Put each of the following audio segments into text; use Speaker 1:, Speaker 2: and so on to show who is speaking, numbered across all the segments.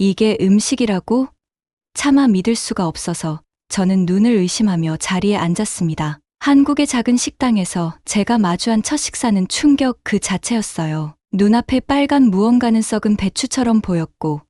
Speaker 1: 이게 음식이라고? 차마 믿을 수가 없어서 저는 눈을 의심하며 자리에 앉았습니다. 한국의 작은 식당에서 제가 마주한 첫 식사는 충격 그 자체였어요. 눈앞에 빨간 무언가는 썩은 배추처럼 보였고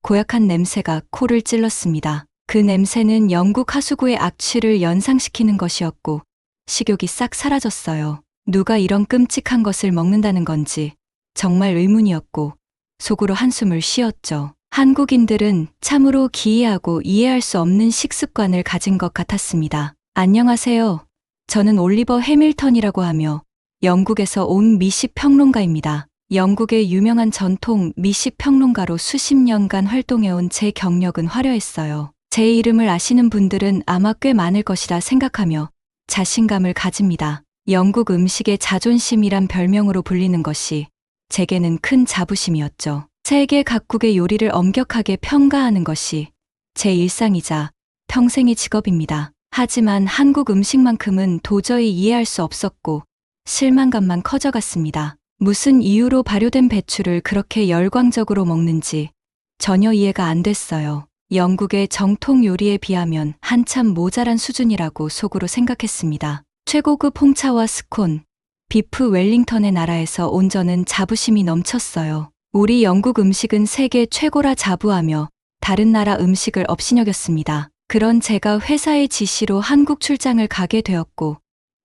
Speaker 1: 고약한 냄새가 코를 찔렀습니다. 그 냄새는 영국 하수구의 악취를 연상시키는 것이었고 식욕이 싹 사라졌어요. 누가 이런 끔찍한 것을 먹는다는 건지 정말 의문이었고 속으로 한숨을 쉬었죠. 한국인들은 참으로 기이하고 이해할 수 없는 식습관을 가진 것 같았습니다. 안녕하세요. 저는 올리버 해밀턴이라고 하며 영국에서 온 미식 평론가입니다. 영국의 유명한 전통 미식 평론가로 수십 년간 활동해온 제 경력은 화려했어요. 제 이름을 아시는 분들은 아마 꽤 많을 것이라 생각하며 자신감을 가집니다. 영국 음식의 자존심이란 별명으로 불리는 것이 제게는 큰 자부심이었죠. 세계 각국의 요리를 엄격하게 평가하는 것이 제 일상이자 평생의 직업입니다. 하지만 한국 음식만큼은 도저히 이해할 수 없었고 실망감만 커져갔습니다. 무슨 이유로 발효된 배추를 그렇게 열광적으로 먹는지 전혀 이해가 안 됐어요. 영국의 정통 요리에 비하면 한참 모자란 수준이라고 속으로 생각했습니다. 최고급 홍차와 스콘, 비프 웰링턴의 나라에서 온 저는 자부심이 넘쳤어요. 우리 영국 음식은 세계 최고라 자부하며 다른 나라 음식을 업신여겼습니다. 그런 제가 회사의 지시로 한국 출장을 가게 되었고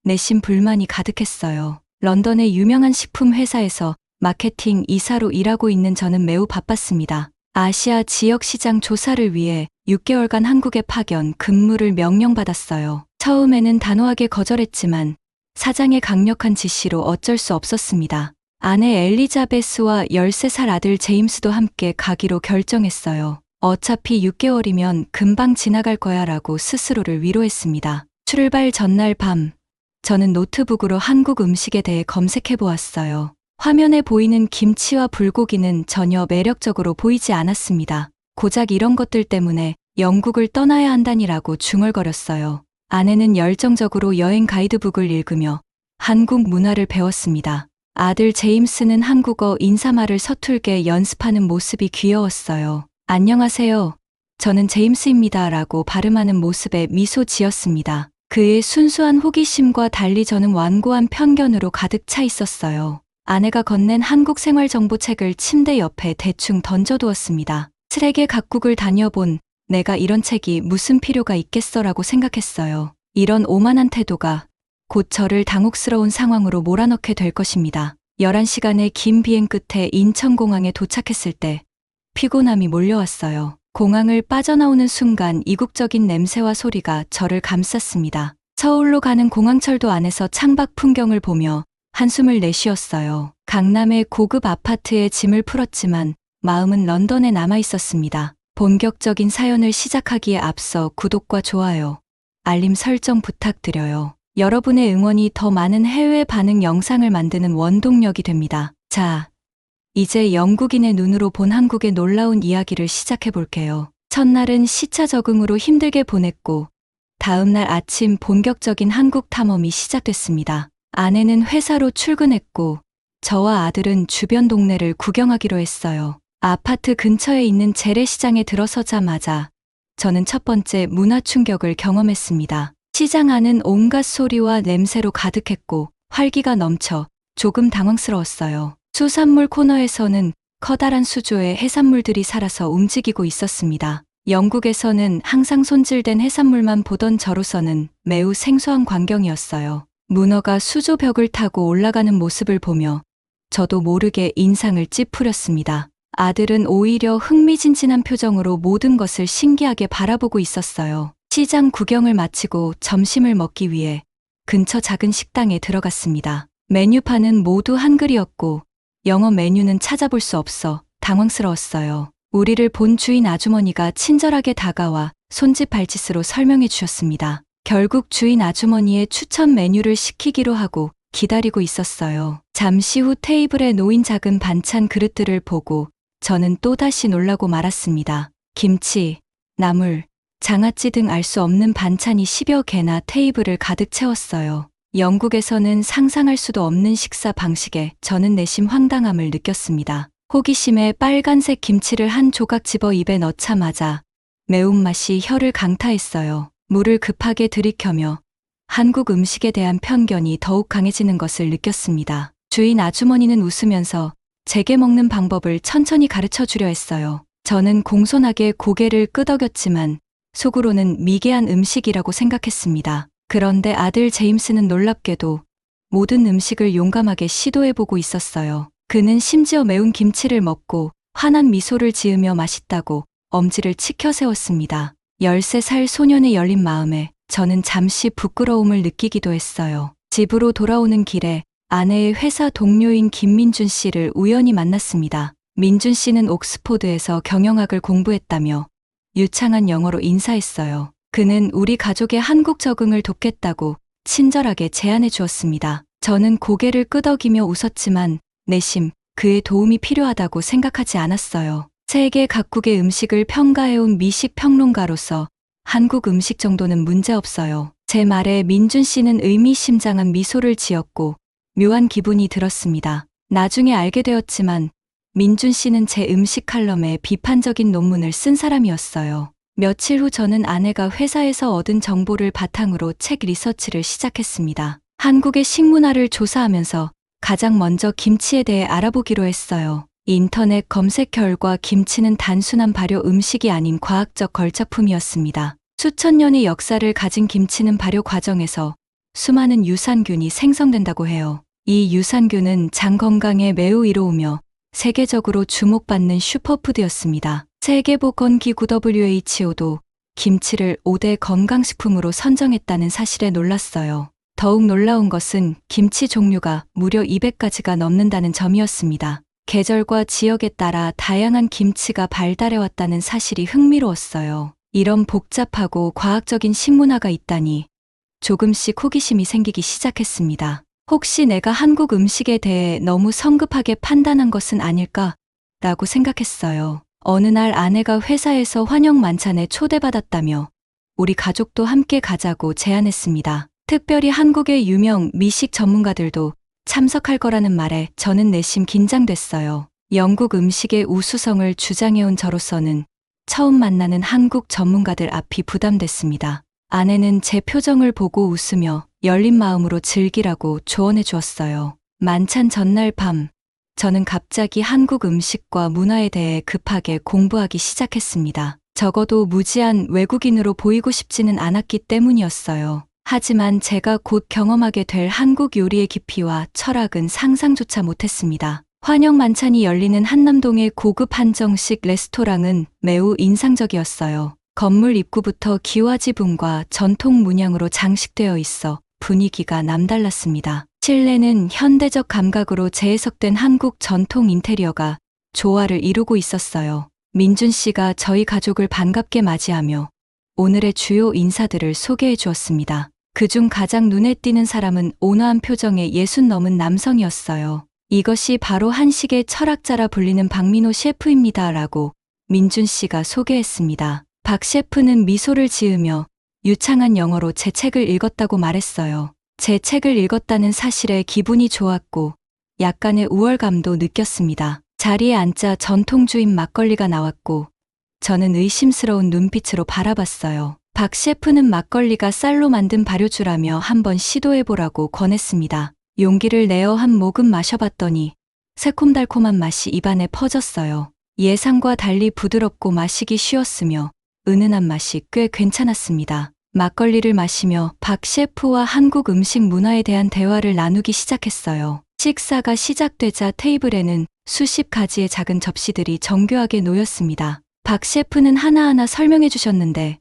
Speaker 1: 내심 불만이 가득했어요. 런던의 유명한 식품 회사에서 마케팅 이사로 일하고 있는 저는 매우 바빴습니다. 아시아 지역 시장 조사를 위해 6개월간 한국에 파견 근무를 명령받았어요. 처음에는 단호하게 거절했지만 사장의 강력한 지시로 어쩔 수 없었습니다. 아내 엘리자베스와 13살 아들 제임스도 함께 가기로 결정했어요. 어차피 6개월이면 금방 지나갈 거야 라고 스스로를 위로했습니다. 출발 전날 밤, 저는 노트북으로 한국 음식에 대해 검색해 보았어요. 화면에 보이는 김치와 불고기는 전혀 매력적으로 보이지 않았습니다. 고작 이런 것들 때문에 영국을 떠나야 한다니라고 중얼거렸어요. 아내는 열정적으로 여행 가이드북을 읽으며 한국 문화를 배웠습니다. 아들 제임스는 한국어 인사말을 서툴게 연습하는 모습이 귀여웠어요. 안녕하세요. 저는 제임스입니다. 라고 발음하는 모습에 미소 지었습니다. 그의 순수한 호기심과 달리 저는 완고한 편견으로 가득 차 있었어요. 아내가 건넨 한국 생활 정보책을 침대 옆에 대충 던져두었습니다. 쓰레기 각국을 다녀본 내가 이런 책이 무슨 필요가 있겠어라고 생각했어요. 이런 오만한 태도가 곧 저를 당혹스러운 상황으로 몰아넣게 될 것입니다. 11시간의 긴 비행 끝에 인천공항에 도착했을 때 피곤함이 몰려왔어요. 공항을 빠져나오는 순간 이국적인 냄새와 소리가 저를 감쌌습니다. 서울로 가는 공항철도 안에서 창밖 풍경을 보며 한숨을 내쉬었어요. 강남의 고급 아파트에 짐을 풀었지만 마음은 런던에 남아 있었습니다. 본격적인 사연을 시작하기에 앞서 구독과 좋아요, 알림 설정 부탁드려요. 여러분의 응원이 더 많은 해외 반응 영상을 만드는 원동력이 됩니다. 자, 이제 영국인의 눈으로 본 한국의 놀라운 이야기를 시작해 볼게요. 첫날은 시차 적응으로 힘들게 보냈고 다음날 아침 본격적인 한국 탐험이 시작됐습니다. 아내는 회사로 출근했고 저와 아들은 주변 동네를 구경하기로 했어요. 아파트 근처에 있는 재래시장에 들어서자마자 저는 첫 번째 문화 충격을 경험했습니다. 시장 안은 온갖 소리와 냄새로 가득했고 활기가 넘쳐 조금 당황스러웠어요. 수산물 코너에서는 커다란 수조에 해산물들이 살아서 움직이고 있었습니다. 영국에서는 항상 손질된 해산물만 보던 저로서는 매우 생소한 광경이었어요. 문어가 수조 벽을 타고 올라가는 모습을 보며 저도 모르게 인상을 찌푸렸습니다. 아들은 오히려 흥미진진한 표정으로 모든 것을 신기하게 바라보고 있었어요. 시장 구경을 마치고 점심을 먹기 위해 근처 작은 식당에 들어갔습니다. 메뉴판은 모두 한글이었고 영어 메뉴는 찾아볼 수 없어 당황스러웠어요. 우리를 본 주인 아주머니가 친절하게 다가와 손짓 발짓으로 설명해 주셨습니다. 결국 주인 아주머니의 추천 메뉴를 시키기로 하고 기다리고 있었어요. 잠시 후 테이블에 놓인 작은 반찬 그릇들을 보고 저는 또다시 놀라고 말았습니다. 김치, 나물, 장아찌 등 알 수 없는 반찬이 10여 개나 테이블을 가득 채웠어요. 영국에서는 상상할 수도 없는 식사 방식에 저는 내심 황당함을 느꼈습니다. 호기심에 빨간색 김치를 한 조각 집어 입에 넣자마자 매운맛이 혀를 강타했어요. 물을 급하게 들이켜며 한국 음식에 대한 편견이 더욱 강해지는 것을 느꼈습니다. 주인 아주머니는 웃으면서 제게 먹는 방법을 천천히 가르쳐 주려 했어요. 저는 공손하게 고개를 끄덕였지만 속으로는 미개한 음식이라고 생각했습니다. 그런데 아들 제임스는 놀랍게도 모든 음식을 용감하게 시도해보고 있었어요. 그는 심지어 매운 김치를 먹고 환한 미소를 지으며 맛있다고 엄지를 치켜 세웠습니다. 13살 소년의 열린 마음에 저는 잠시 부끄러움을 느끼기도 했어요. 집으로 돌아오는 길에 아내의 회사 동료인 김민준 씨를 우연히 만났습니다. 민준 씨는 옥스포드에서 경영학을 공부했다며 유창한 영어로 인사했어요. 그는 우리 가족의 한국 적응을 돕겠다고 친절하게 제안해 주었습니다. 저는 고개를 끄덕이며 웃었지만 내심 그의 도움이 필요하다고 생각하지 않았어요. 세계 각국의 음식을 평가해온 미식 평론가로서 한국 음식 정도는 문제없어요. 제 말에 민준 씨는 의미심장한 미소를 지었고 묘한 기분이 들었습니다. 나중에 알게 되었지만 민준 씨는 제 음식 칼럼에 비판적인 논문을 쓴 사람이었어요. 며칠 후 저는 아내가 회사에서 얻은 정보를 바탕으로 책 리서치를 시작했습니다. 한국의 식문화를 조사하면서 가장 먼저 김치에 대해 알아보기로 했어요. 인터넷 검색 결과 김치는 단순한 발효 음식이 아닌 과학적 걸작품이었습니다. 수천 년의 역사를 가진 김치는 발효 과정에서 수많은 유산균이 생성된다고 해요. 이 유산균은 장 건강에 매우 이로우며 세계적으로 주목받는 슈퍼푸드였습니다. 세계보건기구 WHO도 김치를 5대 건강식품으로 선정했다는 사실에 놀랐어요. 더욱 놀라운 것은 김치 종류가 무려 200가지가 넘는다는 점이었습니다. 계절과 지역에 따라 다양한 김치가 발달해왔다는 사실이 흥미로웠어요. 이런 복잡하고 과학적인 식문화가 있다니 조금씩 호기심이 생기기 시작했습니다. 혹시 내가 한국 음식에 대해 너무 성급하게 판단한 것은 아닐까? 라고 생각했어요. 어느 날 아내가 회사에서 환영 만찬에 초대받았다며 우리 가족도 함께 가자고 제안했습니다. 특별히 한국의 유명 미식 전문가들도 참석할 거라는 말에 저는 내심 긴장됐어요. 영국 음식의 우수성을 주장해온 저로서는 처음 만나는 한국 전문가들 앞이 부담됐습니다. 아내는 제 표정을 보고 웃으며 열린 마음으로 즐기라고 조언해 주었어요. 만찬 전날 밤, 저는 갑자기 한국 음식과 문화에 대해 급하게 공부하기 시작했습니다. 적어도 무지한 외국인으로 보이고 싶지는 않았기 때문이었어요. 하지만 제가 곧 경험하게 될 한국 요리의 깊이와 철학은 상상조차 못했습니다. 환영 만찬이 열리는 한남동의 고급 한정식 레스토랑은 매우 인상적이었어요. 건물 입구부터 기와 지붕과 전통 문양으로 장식되어 있어 분위기가 남달랐습니다. 실내는 현대적 감각으로 재해석된 한국 전통 인테리어가 조화를 이루고 있었어요. 민준 씨가 저희 가족을 반갑게 맞이하며 오늘의 주요 인사들을 소개해 주었습니다. 그중 가장 눈에 띄는 사람은 온화한 표정의 60 넘은 남성이었어요. 이것이 바로 한식의 철학자라 불리는 박민호 셰프입니다. 라고 민준 씨가 소개했습니다. 박 셰프는 미소를 지으며 유창한 영어로 제 책을 읽었다고 말했어요. 제 책을 읽었다는 사실에 기분이 좋았고 약간의 우월감도 느꼈습니다. 자리에 앉자 전통주인 막걸리가 나왔고 저는 의심스러운 눈빛으로 바라봤어요. 박 셰프는 막걸리가 쌀로 만든 발효주라며 한번 시도해보라고 권했습니다. 용기를 내어 한 모금 마셔봤더니 새콤달콤한 맛이 입안에 퍼졌어요. 예상과 달리 부드럽고 마시기 쉬웠으며 은은한 맛이 꽤 괜찮았습니다. 막걸리를 마시며 박 셰프와 한국 음식 문화에 대한 대화를 나누기 시작했어요. 식사가 시작되자 테이블에는 수십 가지의 작은 접시들이 정교하게 놓였습니다. 박 셰프는 하나하나 설명해 주셨는데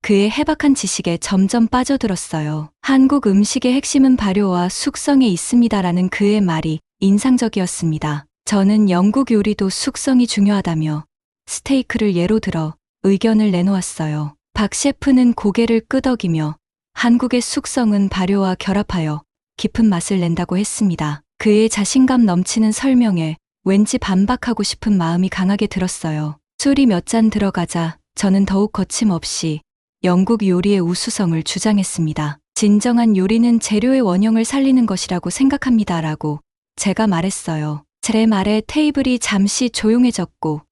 Speaker 1: 그의 해박한 지식에 점점 빠져들었어요. 한국 음식의 핵심은 발효와 숙성에 있습니다라는 그의 말이 인상적이었습니다. 저는 영국 요리도 숙성이 중요하다며 스테이크를 예로 들어 의견을 내놓았어요. 박 셰프는 고개를 끄덕이며 한국의 숙성은 발효와 결합하여 깊은 맛을 낸다고 했습니다. 그의 자신감 넘치는 설명에 왠지 반박하고 싶은 마음이 강하게 들었어요. 술이 몇 잔 들어가자 저는 더욱 거침없이 영국 요리의 우수성을 주장했습니다. 진정한 요리는 재료의 원형을 살리는 것이라고 생각합니다라고 제가 말했어요. 제 말에 테이블이 잠시 조용해졌고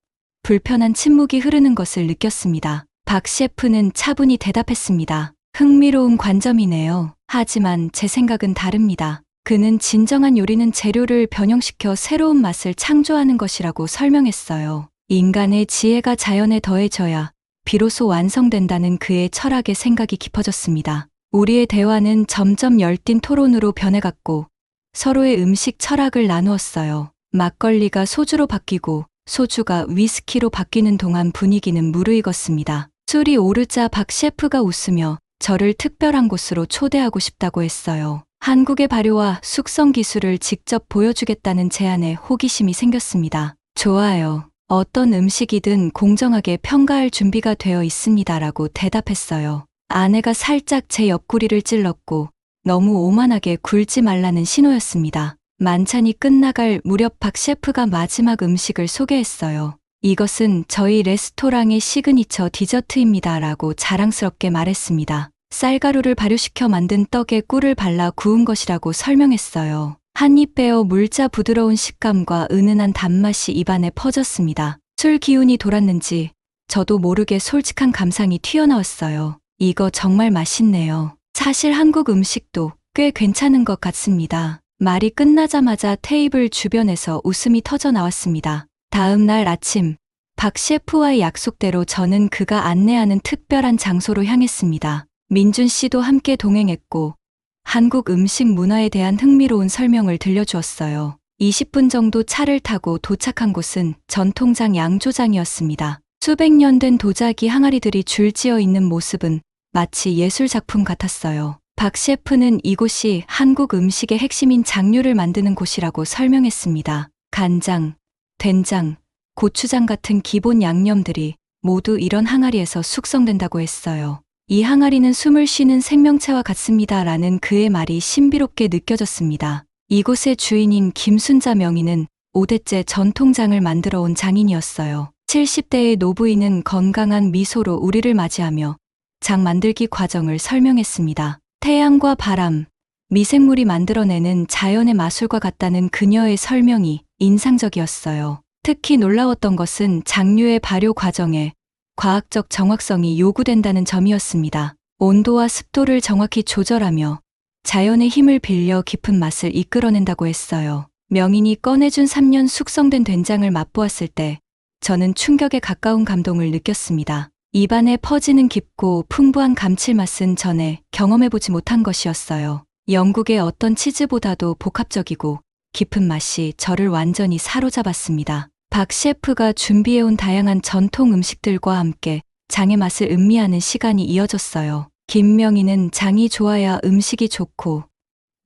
Speaker 1: 불편한 침묵이 흐르는 것을 느꼈습니다. 박 셰프는 차분히 대답했습니다. 흥미로운 관점이네요. 하지만 제 생각은 다릅니다. 그는 진정한 요리는 재료를 변형시켜 새로운 맛을 창조하는 것이라고 설명했어요. 인간의 지혜가 자연에 더해져야 비로소 완성된다는 그의 철학의 생각이 깊어졌습니다. 우리의 대화는 점점 열띤 토론으로 변해갔고 서로의 음식 철학을 나누었어요. 막걸리가 소주로 바뀌고 소주가 위스키로 바뀌는 동안 분위기는 무르익었습니다. 술이 오르자 박 셰프가 웃으며 저를 특별한 곳으로 초대하고 싶다고 했어요. 한국의 발효와 숙성 기술을 직접 보여주겠다는 제안에 호기심이 생겼습니다. 좋아요. 어떤 음식이든 공정하게 평가할 준비가 되어 있습니다라고 대답했어요. 아내가 살짝 제 옆구리를 찔렀고 너무 오만하게 굴지 말라는 신호였습니다. 만찬이 끝나갈 무렵 박 셰프가 마지막 음식을 소개했어요. 이것은 저희 레스토랑의 시그니처 디저트입니다라고 자랑스럽게 말했습니다. 쌀가루를 발효시켜 만든 떡에 꿀을 발라 구운 것이라고 설명했어요. 한 입 베어 물자 부드러운 식감과 은은한 단맛이 입안에 퍼졌습니다. 술 기운이 돌았는지 저도 모르게 솔직한 감상이 튀어나왔어요. 이거 정말 맛있네요. 사실 한국 음식도 꽤 괜찮은 것 같습니다. 말이 끝나자마자 테이블 주변에서 웃음이 터져 나왔습니다. 다음 날 아침, 박 셰프와의 약속대로 저는 그가 안내하는 특별한 장소로 향했습니다. 민준 씨도 함께 동행했고 한국 음식 문화에 대한 흥미로운 설명을 들려주었어요. 20분 정도 차를 타고 도착한 곳은 전통장 양조장이었습니다. 수백 년 된 도자기 항아리들이 줄지어 있는 모습은 마치 예술 작품 같았어요. 박 셰프는 이곳이 한국 음식의 핵심인 장류를 만드는 곳이라고 설명했습니다. 간장, 된장, 고추장 같은 기본 양념들이 모두 이런 항아리에서 숙성된다고 했어요. 이 항아리는 숨을 쉬는 생명체와 같습니다라는 그의 말이 신비롭게 느껴졌습니다. 이곳의 주인인 김순자 명의는 5대째 전통장을 만들어 온 장인이었어요. 70대의 노부인은 건강한 미소로 우리를 맞이하며 장 만들기 과정을 설명했습니다. 태양과 바람, 미생물이 만들어내는 자연의 마술과 같다는 그녀의 설명이 인상적이었어요. 특히 놀라웠던 것은 장류의 발효 과정에 과학적 정확성이 요구된다는 점이었습니다. 온도와 습도를 정확히 조절하며 자연의 힘을 빌려 깊은 맛을 이끌어낸다고 했어요. 명인이 꺼내준 3년 숙성된 된장을 맛보았을 때 저는 충격에 가까운 감동을 느꼈습니다. 입안에 퍼지는 깊고 풍부한 감칠맛은 전에 경험해보지 못한 것이었어요. 영국의 어떤 치즈보다도 복합적이고 깊은 맛이 저를 완전히 사로잡았습니다. 박 셰프가 준비해온 다양한 전통 음식들과 함께 장의 맛을 음미하는 시간이 이어졌어요. 김명희는 장이 좋아야 음식이 좋고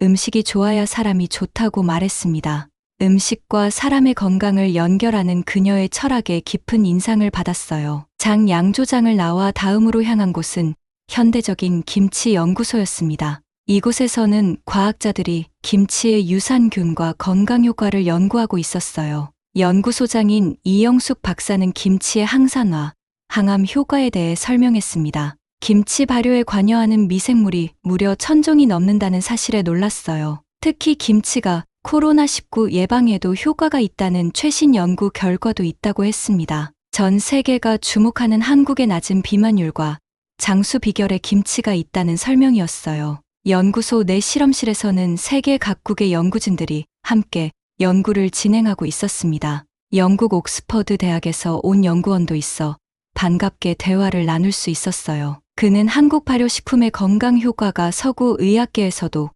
Speaker 1: 음식이 좋아야 사람이 좋다고 말했습니다. 음식과 사람의 건강을 연결하는 그녀의 철학에 깊은 인상을 받았어요. 장 양조장을 나와 다음으로 향한 곳은 현대적인 김치 연구소였습니다. 이곳에서는 과학자들이 김치의 유산균과 건강 효과를 연구하고 있었어요. 연구소장인 이영숙 박사는 김치의 항산화, 항암 효과에 대해 설명했습니다. 김치 발효에 관여하는 미생물이 무려 1000종이 넘는다는 사실에 놀랐어요. 특히 김치가 코로나19 예방에도 효과가 있다는 최신 연구 결과도 있다고 했습니다. 전 세계가 주목하는 한국의 낮은 비만율과 장수 비결에 김치가 있다는 설명이었어요. 연구소 내 실험실에서는 세계 각국의 연구진들이 함께 연구를 진행하고 있었습니다. 영국 옥스퍼드 대학에서 온 연구원도 있어 반갑게 대화를 나눌 수 있었어요. 그는 한국 발효식품의 건강 효과가 서구 의학계에서도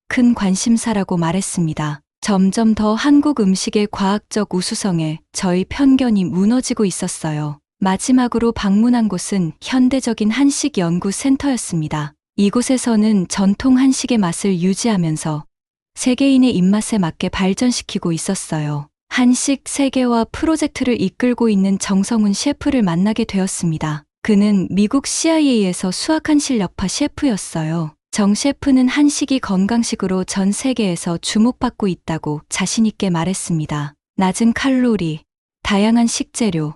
Speaker 1: 큰 관심사라고 말했습니다. 점점 더 한국 음식의 과학적 우수성에 저희 편견이 무너지고 있었어요. 마지막으로 방문한 곳은 현대적인 한식 연구 센터였습니다. 이곳에서는 전통 한식의 맛을 유지하면서 세계인의 입맛에 맞게 발전시키고 있었어요. 한식 세계화 프로젝트를 이끌고 있는 정성훈 셰프를 만나게 되었습니다. 그는 미국 CIA에서 수학한 실력파 셰프였어요. 정 셰프는 한식이 건강식으로 전 세계에서 주목받고 있다고 자신있게 말했습니다. 낮은 칼로리, 다양한 식재료,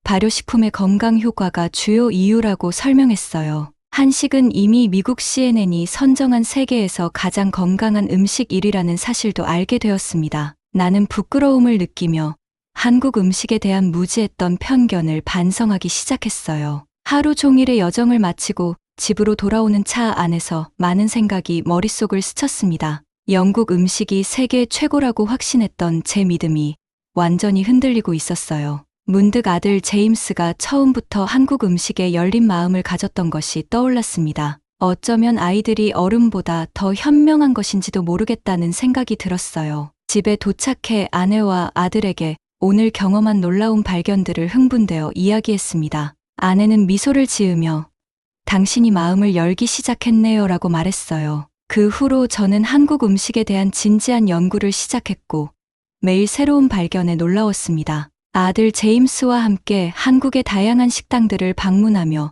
Speaker 1: 발효식품의 건강 효과가 주요 이유라고 설명했어요. 한식은 이미 미국 CNN이 선정한 세계에서 가장 건강한 음식 1위라는 사실도 알게 되었습니다. 나는 부끄러움을 느끼며 한국 음식에 대한 무지했던 편견을 반성하기 시작했어요. 하루 종일의 여정을 마치고 집으로 돌아오는 차 안에서 많은 생각이 머릿속을 스쳤습니다. 영국 음식이 세계 최고라고 확신했던 제 믿음이 완전히 흔들리고 있었어요. 문득 아들 제임스가 처음부터 한국 음식에 열린 마음을 가졌던 것이 떠올랐습니다. 어쩌면 아이들이 어른보다 더 현명한 것인지도 모르겠다는 생각이 들었어요. 집에 도착해 아내와 아들에게 오늘 경험한 놀라운 발견들을 흥분되어 이야기했습니다. 아내는 미소를 지으며 당신이 마음을 열기 시작했네요 라고 말했어요. 그 후로 저는 한국 음식에 대한 진지한 연구를 시작했고 매일 새로운 발견에 놀라웠습니다. 아들 제임스와 함께 한국의 다양한 식당들을 방문하며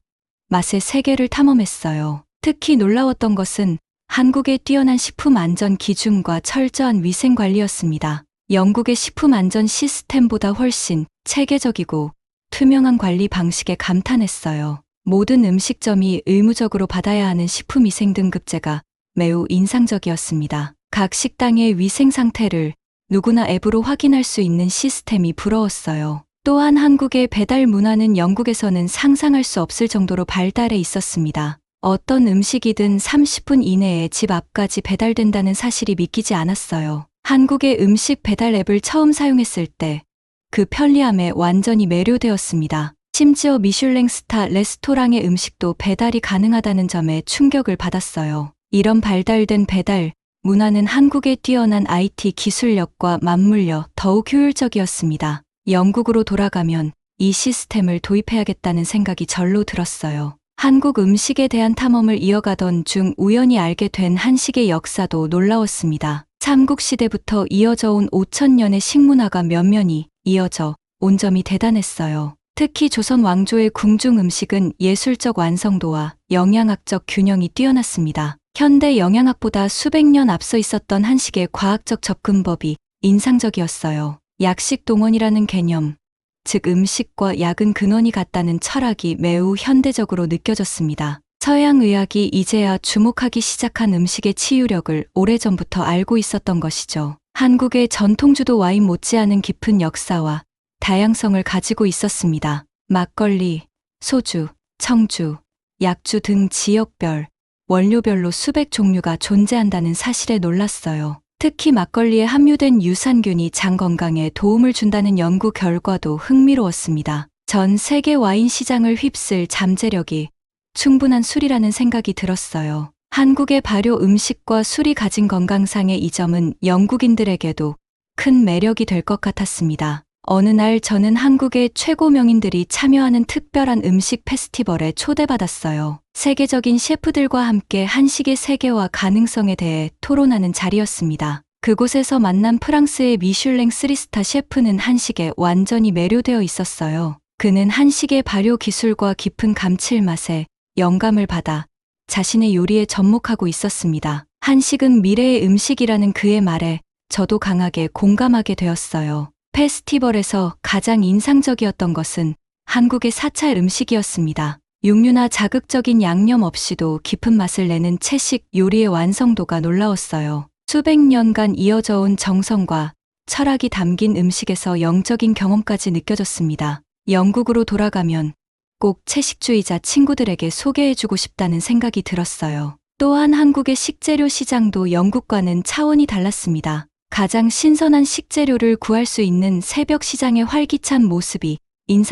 Speaker 1: 맛의 세계를 탐험했어요. 특히 놀라웠던 것은 한국의 뛰어난 식품 안전 기준과 철저한 위생 관리였습니다. 영국의 식품 안전 시스템보다 훨씬 체계적이고 투명한 관리 방식에 감탄했어요. 모든 음식점이 의무적으로 받아야 하는 식품위생등급제가 매우 인상적이었습니다. 각 식당의 위생 상태를 누구나 앱으로 확인할 수 있는 시스템이 부러웠어요. 또한 한국의 배달 문화는 영국에서는 상상할 수 없을 정도로 발달해 있었습니다. 어떤 음식이든 30분 이내에 집 앞까지 배달된다는 사실이 믿기지 않았어요. 한국의 음식 배달 앱을 처음 사용했을 때 그 편리함에 완전히 매료되었습니다. 심지어 미슐랭 스타 레스토랑의 음식도 배달이 가능하다는 점에 충격을 받았어요. 이런 발달된 배달 문화는 한국의 뛰어난 IT 기술력과 맞물려 더욱 효율적이었습니다. 영국으로 돌아가면 이 시스템을 도입해야겠다는 생각이 절로 들었어요. 한국 음식에 대한 탐험을 이어가던 중 우연히 알게 된 한식의 역사도 놀라웠습니다. 삼국시대부터 이어져 온 5,000년의 식문화가 면면이 이어져 온 점이 대단했어요. 특히 조선 왕조의 궁중 음식은 예술적 완성도와 영양학적 균형이 뛰어났습니다. 현대 영양학보다 수백 년 앞서 있었던 한식의 과학적 접근법이 인상적이었어요. 약식 동원이라는 개념, 즉 음식과 약은 근원이 같다는 철학이 매우 현대적으로 느껴졌습니다. 서양 의학이 이제야 주목하기 시작한 음식의 치유력을 오래전부터 알고 있었던 것이죠. 한국의 전통주도 와인 못지않은 깊은 역사와 다양성을 가지고 있었습니다. 막걸리, 소주, 청주, 약주 등 지역별, 원료별로 수백 종류가 존재한다는 사실에 놀랐어요. 특히 막걸리에 함유된 유산균이 장 건강에 도움을 준다는 연구 결과도 흥미로웠습니다. 전 세계 와인 시장을 휩쓸 잠재력이 충분한 술이라는 생각이 들었어요. 한국의 발효 음식과 술이 가진 건강상의 이점은 영국인들에게도 큰 매력이 될 것 같았습니다. 어느 날 저는 한국의 최고 명인들이 참여하는 특별한 음식 페스티벌에 초대받았어요. 세계적인 셰프들과 함께 한식의 세계와 가능성에 대해 토론하는 자리였습니다. 그곳에서 만난 프랑스의 미슐랭 3스타 셰프는 한식에 완전히 매료되어 있었어요. 그는 한식의 발효 기술과 깊은 감칠맛에 영감을 받아 자신의 요리에 접목하고 있었습니다. 한식은 미래의 음식이라는 그의 말에 저도 강하게 공감하게 되었어요. 페스티벌에서 가장 인상적이었던 것은 한국의 사찰 음식이었습니다. 육류나 자극적인 양념 없이도 깊은 맛을 내는 채식 요리의 완성도가 놀라웠어요. 수백 년간 이어져 온 정성과 철학이 담긴 음식에서 영적인 경험까지 느껴졌습니다. 영국으로 돌아가면 꼭 채식주의자 친구들에게 소개해주고 싶다는 생각이 들었어요. 또한 한국의 식재료 시장도 영국과는 차원이 달랐습니다. 가장 신선한 식재료를 구할 수 있는 새벽 시장의 활기찬 모습이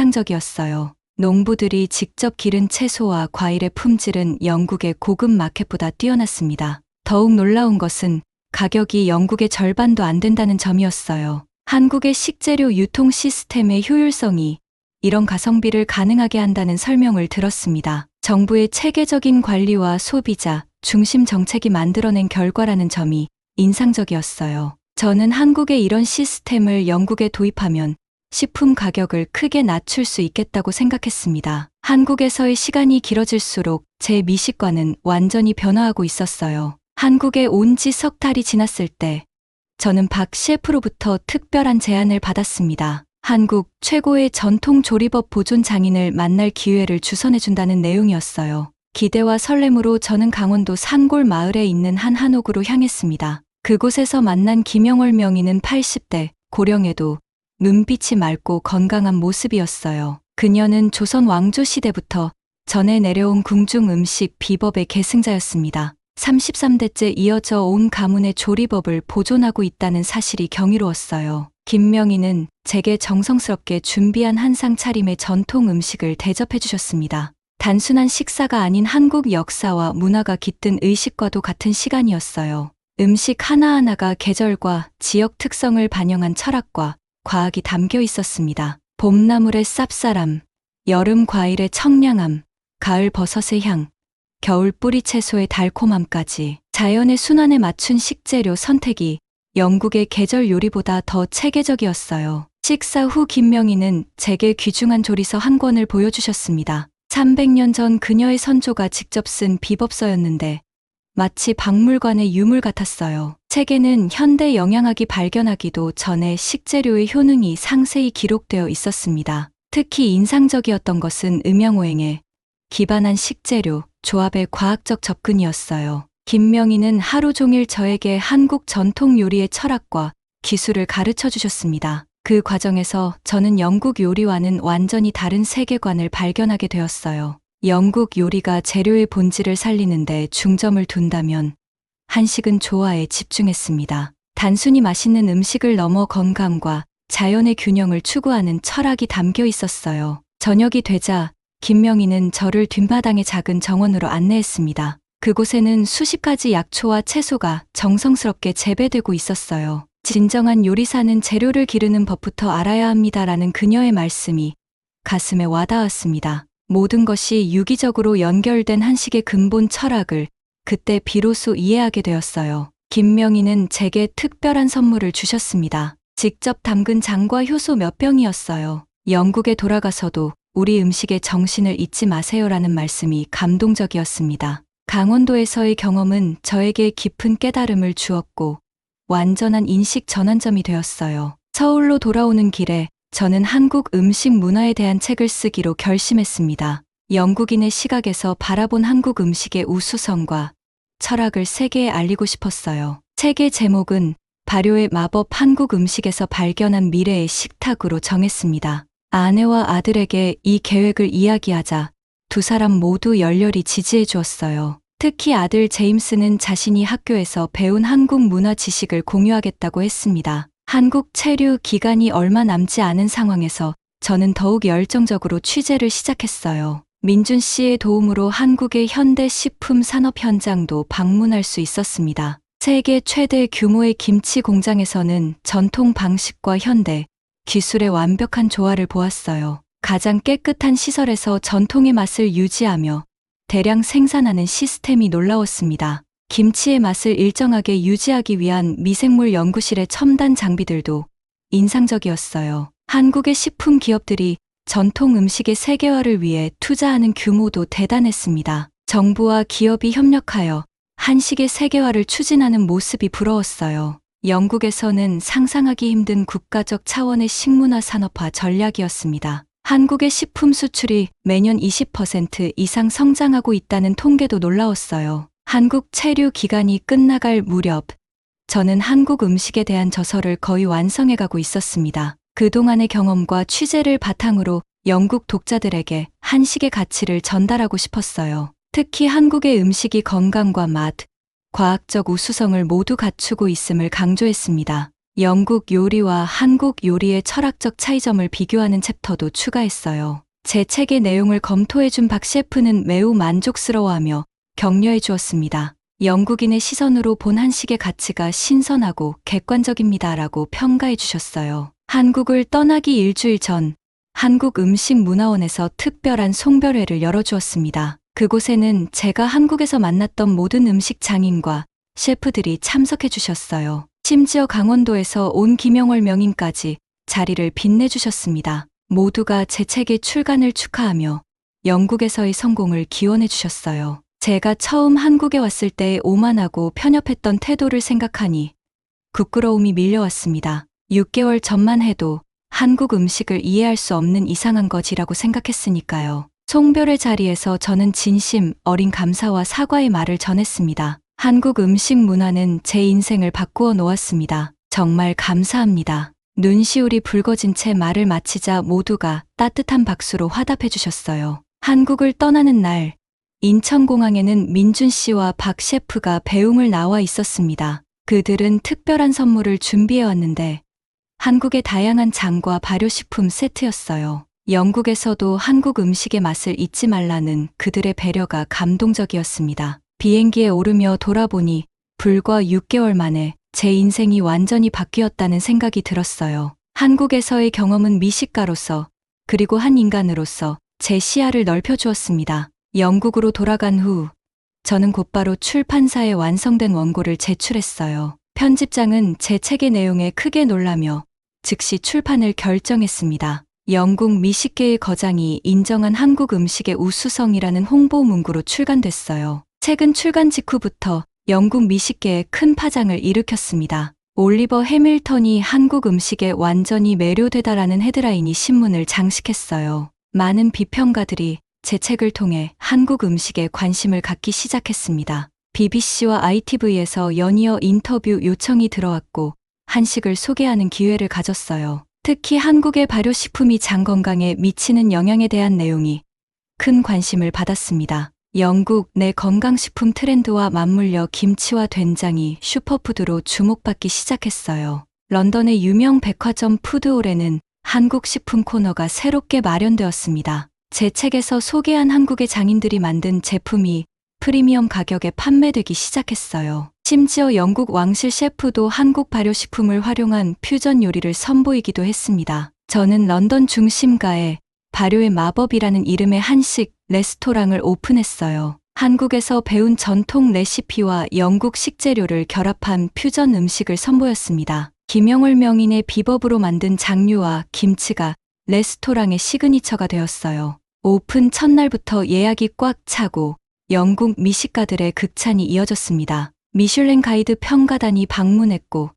Speaker 1: 인상적이었어요. 농부들이 직접 기른 채소와 과일의 품질은 영국의 고급 마켓보다 뛰어났습니다. 더욱 놀라운 것은 가격이 영국의 절반도 안 된다는 점이었어요. 한국의 식재료 유통 시스템의 효율성이 이런 가성비를 가능하게 한다는 설명을 들었습니다. 정부의 체계적인 관리와 소비자 중심 정책이 만들어낸 결과라는 점이 인상적이었어요. 저는 한국의 이런 시스템을 영국에 도입하면 식품 가격을 크게 낮출 수 있겠다고 생각했습니다. 한국에서의 시간이 길어질수록 제 미식관은 완전히 변화하고 있었어요. 한국에 온 지 석 달이 지났을 때 저는 박 셰프로부터 특별한 제안을 받았습니다. 한국 최고의 전통 조리법 보존 장인을 만날 기회를 주선해준다는 내용이었어요. 기대와 설렘으로 저는 강원도 산골 마을에 있는 한 한옥으로 향했습니다. 그곳에서 만난 김영월 명의는 80대, 고령에도 눈빛이 맑고 건강한 모습이었어요. 그녀는 조선 왕조 시대부터 전해 내려온 궁중 음식 비법의 계승자였습니다. 33대째 이어져 온 가문의 조리법을 보존하고 있다는 사실이 경이로웠어요. 김명희는 제게 정성스럽게 준비한 한상 차림의 전통 음식을 대접해 주셨습니다. 단순한 식사가 아닌 한국 역사와 문화가 깃든 의식과도 같은 시간이었어요. 음식 하나하나가 계절과 지역 특성을 반영한 철학과 과학이 담겨 있었습니다. 봄나물의 쌉싸람, 여름 과일의 청량함, 가을 버섯의 향, 겨울 뿌리채소의 달콤함까지 자연의 순환에 맞춘 식재료 선택이 영국의 계절 요리보다 더 체계적이었어요. 식사 후 김명희는 제게 귀중한 조리서 한 권을 보여주셨습니다. 300년 전 그녀의 선조가 직접 쓴 비법서였는데 마치 박물관의 유물 같았어요. 책에는 현대 영양학이 발견하기도 전에 식재료의 효능이 상세히 기록되어 있었습니다. 특히 인상적이었던 것은 음양오행에 기반한 식재료, 조합의 과학적 접근이었어요. 김명희는 하루 종일 저에게 한국 전통 요리의 철학과 기술을 가르쳐 주셨습니다. 그 과정에서 저는 영국 요리와는 완전히 다른 세계관을 발견하게 되었어요. 영국 요리가 재료의 본질을 살리는데 중점을 둔다면 한식은 조화에 집중했습니다. 단순히 맛있는 음식을 넘어 건강과 자연의 균형을 추구하는 철학이 담겨 있었어요. 저녁이 되자 김명희는 저를 뒷마당의 작은 정원으로 안내했습니다. 그곳에는 수십 가지 약초와 채소가 정성스럽게 재배되고 있었어요. 진정한 요리사는 재료를 기르는 법부터 알아야 합니다라는 그녀의 말씀이 가슴에 와닿았습니다. 모든 것이 유기적으로 연결된 한식의 근본 철학을 그때 비로소 이해하게 되었어요. 김명희는 제게 특별한 선물을 주셨습니다. 직접 담근 장과 효소 몇 병이었어요. 영국에 돌아가서도 우리 음식의 정신을 잊지 마세요라는 말씀이 감동적이었습니다. 강원도에서의 경험은 저에게 깊은 깨달음을 주었고 완전한 인식 전환점이 되었어요. 서울로 돌아오는 길에 저는 한국 음식 문화에 대한 책을 쓰기로 결심했습니다. 영국인의 시각에서 바라본 한국 음식의 우수성과 철학을 세계에 알리고 싶었어요. 책의 제목은 발효의 마법 한국 음식에서 발견한 미래의 식탁으로 정했습니다. 아내와 아들에게 이 계획을 이야기하자 두 사람 모두 열렬히 지지해 주었어요. 특히 아들 제임스는 자신이 학교에서 배운 한국 문화 지식을 공유하겠다고 했습니다. 한국 체류 기간이 얼마 남지 않은 상황에서 저는 더욱 열정적으로 취재를 시작했어요. 민준 씨의 도움으로 한국의 현대 식품 산업 현장도 방문할 수 있었습니다. 세계 최대 규모의 김치 공장에서는 전통 방식과 현대 기술의 완벽한 조화를 보았어요. 가장 깨끗한 시설에서 전통의 맛을 유지하며 대량 생산하는 시스템이 놀라웠습니다. 김치의 맛을 일정하게 유지하기 위한 미생물 연구실의 첨단 장비들도 인상적이었어요. 한국의 식품 기업들이 전통 음식의 세계화를 위해 투자하는 규모도 대단했습니다. 정부와 기업이 협력하여 한식의 세계화를 추진하는 모습이 부러웠어요. 영국에서는 상상하기 힘든 국가적 차원의 식문화 산업화 전략이었습니다. 한국의 식품 수출이 매년 20% 이상 성장하고 있다는 통계도 놀라웠어요. 한국 체류 기간이 끝나갈 무렵, 저는 한국 음식에 대한 저서를 거의 완성해가고 있었습니다. 그동안의 경험과 취재를 바탕으로 영국 독자들에게 한식의 가치를 전달하고 싶었어요. 특히 한국의 음식이 건강과 맛, 과학적 우수성을 모두 갖추고 있음을 강조했습니다. 영국 요리와 한국 요리의 철학적 차이점을 비교하는 챕터도 추가했어요. 제 책의 내용을 검토해준 박 셰프는 매우 만족스러워하며 격려해 주었습니다. 영국인의 시선으로 본 한식의 가치가 신선하고 객관적입니다라고 평가해 주셨어요. 한국을 떠나기 일주일 전 한국 음식문화원에서 특별한 송별회를 열어주었습니다. 그곳에는 제가 한국에서 만났던 모든 음식 장인과 셰프들이 참석해 주셨어요. 심지어 강원도에서 온 김영월 명인까지 자리를 빛내주셨습니다. 모두가 제 책의 출간을 축하하며 영국에서의 성공을 기원해 주셨어요. 제가 처음 한국에 왔을 때의 오만하고 편협했던 태도를 생각하니 부끄러움이 밀려왔습니다. 6개월 전만 해도 한국 음식을 이해할 수 없는 이상한 거지라고 생각했으니까요. 송별회 자리에서 저는 진심 어린 감사와 사과의 말을 전했습니다. 한국 음식 문화는 제 인생을 바꾸어 놓았습니다. 정말 감사합니다. 눈시울이 붉어진 채 말을 마치자 모두가 따뜻한 박수로 화답해 주셨어요. 한국을 떠나는 날, 인천공항에는 민준 씨와 박 셰프가 배웅을 나와 있었습니다. 그들은 특별한 선물을 준비해 왔는데 한국의 다양한 장과 발효식품 세트였어요. 영국에서도 한국 음식의 맛을 잊지 말라는 그들의 배려가 감동적이었습니다. 비행기에 오르며 돌아보니 불과 6개월 만에 제 인생이 완전히 바뀌었다는 생각이 들었어요. 한국에서의 경험은 미식가로서 그리고 한 인간으로서 제 시야를 넓혀주었습니다. 영국으로 돌아간 후 저는 곧바로 출판사에 완성된 원고를 제출했어요. 편집장은 제 책의 내용에 크게 놀라며 즉시 출판을 결정했습니다. 영국 미식계의 거장이 인정한 한국 음식의 우수성이라는 홍보 문구로 출간됐어요. 책은 출간 직후부터 영국 미식계에 큰 파장을 일으켰습니다. 올리버 해밀턴이 한국 음식에 완전히 매료되다라는 헤드라인이 신문을 장식했어요. 많은 비평가들이 제 책을 통해 한국 음식에 관심을 갖기 시작했습니다. BBC와 ITV에서 연이어 인터뷰 요청이 들어왔고 한식을 소개하는 기회를 가졌어요. 특히 한국의 발효식품이 장 건강에 미치는 영향에 대한 내용이 큰 관심을 받았습니다. 영국 내 건강식품 트렌드와 맞물려 김치와 된장이 슈퍼푸드로 주목받기 시작했어요. 런던의 유명 백화점 푸드홀에는 한국 식품 코너가 새롭게 마련되었습니다. 제 책에서 소개한 한국의 장인들이 만든 제품이 프리미엄 가격에 판매되기 시작했어요. 심지어 영국 왕실 셰프도 한국 발효식품을 활용한 퓨전 요리를 선보이기도 했습니다. 저는 런던 중심가에 발효의 마법이라는 이름의 한식 레스토랑을 오픈했어요. 한국에서 배운 전통 레시피와 영국 식재료를 결합한 퓨전 음식을 선보였습니다. 김영월 명인의 비법으로 만든 장류와 김치가 레스토랑의 시그니처가 되었어요. 오픈 첫날부터 예약이 꽉 차고 영국 미식가들의 극찬이 이어졌습니다. 미슐랭 가이드 평가단이 방문했고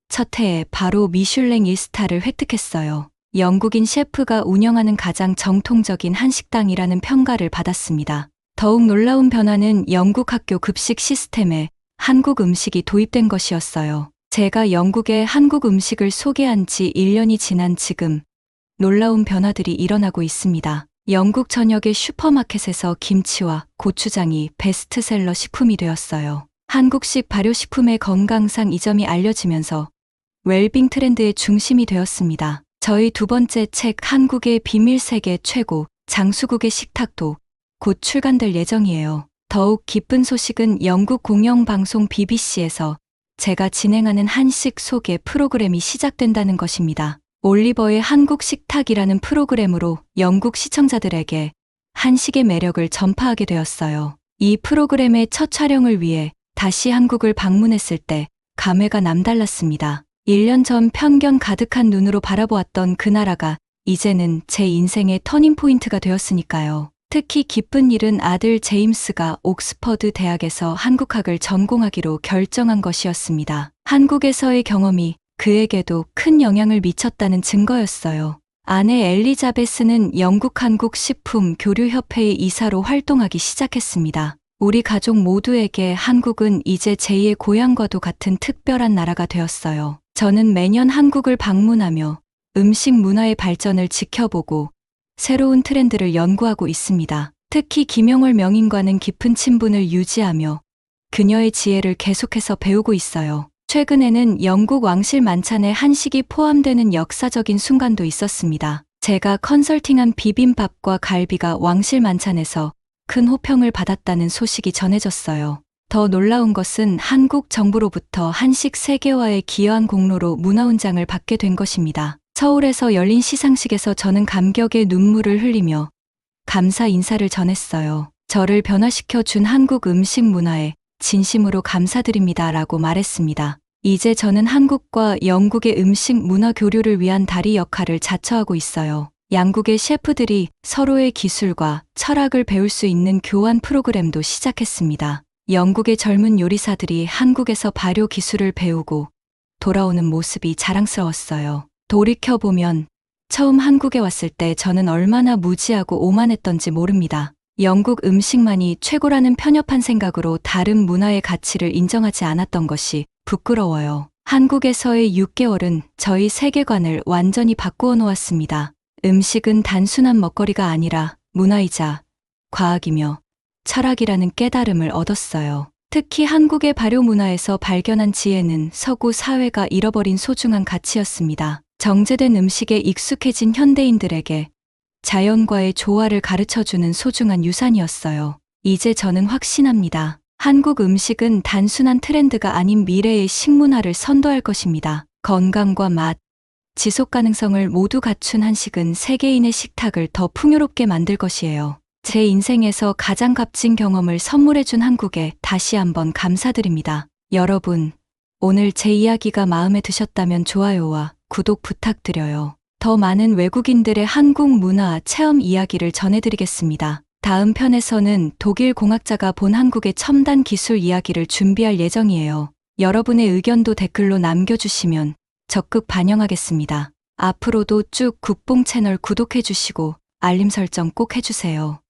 Speaker 1: 첫 해에 바로 미슐랭 1스타를 획득했어요. 영국인 셰프가 운영하는 가장 정통적인 한식당이라는 평가를 받았습니다. 더욱 놀라운 변화는 영국 학교 급식 시스템에 한국 음식이 도입된 것이었어요. 제가 영국의 한국 음식을 소개한 지 1년이 지난 지금 놀라운 변화들이 일어나고 있습니다. 영국 전역의 슈퍼마켓에서 김치와 고추장이 베스트셀러 식품이 되었어요. 한국식 발효식품의 건강상 이점이 알려지면서 웰빙 트렌드의 중심이 되었습니다. 저희 두 번째 책 한국의 비밀 세계 최고 장수국의 식탁도 곧 출간될 예정이에요. 더욱 기쁜 소식은 영국 공영방송 BBC에서 제가 진행하는 한식 소개 프로그램이 시작된다는 것입니다. 올리버의 한국 식탁이라는 프로그램으로 영국 시청자들에게 한식의 매력을 전파하게 되었어요. 이 프로그램의 첫 촬영을 위해 다시 한국을 방문했을 때 감회가 남달랐습니다. 1년 전 편견 가득한 눈으로 바라보았던 그 나라가 이제는 제 인생의 터닝포인트가 되었으니까요. 특히 기쁜 일은 아들 제임스가 옥스퍼드 대학에서 한국학을 전공하기로 결정한 것이었습니다. 한국에서의 경험이 그에게도 큰 영향을 미쳤다는 증거였어요. 아내 엘리자베스는 영국 한국 식품 교류협회의 이사로 활동하기 시작했습니다. 우리 가족 모두에게 한국은 이제 제2의 고향과도 같은 특별한 나라가 되었어요. 저는 매년 한국을 방문하며 음식 문화의 발전을 지켜보고 새로운 트렌드를 연구하고 있습니다. 특히 김영월 명인과는 깊은 친분을 유지하며 그녀의 지혜를 계속해서 배우고 있어요. 최근에는 영국 왕실 만찬에 한식이 포함되는 역사적인 순간도 있었습니다. 제가 컨설팅한 비빔밥과 갈비가 왕실 만찬에서 큰 호평을 받았다는 소식이 전해졌어요. 더 놀라운 것은 한국 정부로부터 한식 세계화에 기여한 공로로 문화훈장을 받게 된 것입니다. 서울에서 열린 시상식에서 저는 감격의 눈물을 흘리며 감사 인사를 전했어요. 저를 변화시켜 준 한국 음식 문화에 진심으로 감사드립니다 라고 말했습니다. 이제 저는 한국과 영국의 음식 문화 교류를 위한 다리 역할을 자처하고 있어요. 양국의 셰프들이 서로의 기술과 철학을 배울 수 있는 교환 프로그램도 시작했습니다. 영국의 젊은 요리사들이 한국에서 발효 기술을 배우고 돌아오는 모습이 자랑스러웠어요. 돌이켜보면 처음 한국에 왔을 때 저는 얼마나 무지하고 오만했던지 모릅니다. 영국 음식만이 최고라는 편협한 생각으로 다른 문화의 가치를 인정하지 않았던 것이 부끄러워요. 한국에서의 6개월은 저희 세계관을 완전히 바꾸어 놓았습니다. 음식은 단순한 먹거리가 아니라 문화이자 과학이며 철학이라는 깨달음을 얻었어요. 특히 한국의 발효 문화에서 발견한 지혜는 서구 사회가 잃어버린 소중한 가치였습니다. 정제된 음식에 익숙해진 현대인들에게 자연과의 조화를 가르쳐주는 소중한 유산이었어요. 이제 저는 확신합니다. 한국 음식은 단순한 트렌드가 아닌 미래의 식문화를 선도할 것입니다. 건강과 맛, 지속 가능성을 모두 갖춘 한식은 세계인의 식탁을 더 풍요롭게 만들 것이에요. 제 인생에서 가장 값진 경험을 선물해준 한국에 다시 한번 감사드립니다. 여러분, 오늘 제 이야기가 마음에 드셨다면 좋아요와 구독 부탁드려요. 더 많은 외국인들의 한국 문화 체험 이야기를 전해드리겠습니다. 다음 편에서는 독일 공학자가 본 한국의 첨단 기술 이야기를 준비할 예정이에요. 여러분의 의견도 댓글로 남겨주시면 적극 반영하겠습니다. 앞으로도 쭉 국뽕 채널 구독해주시고 알림 설정 꼭 해주세요.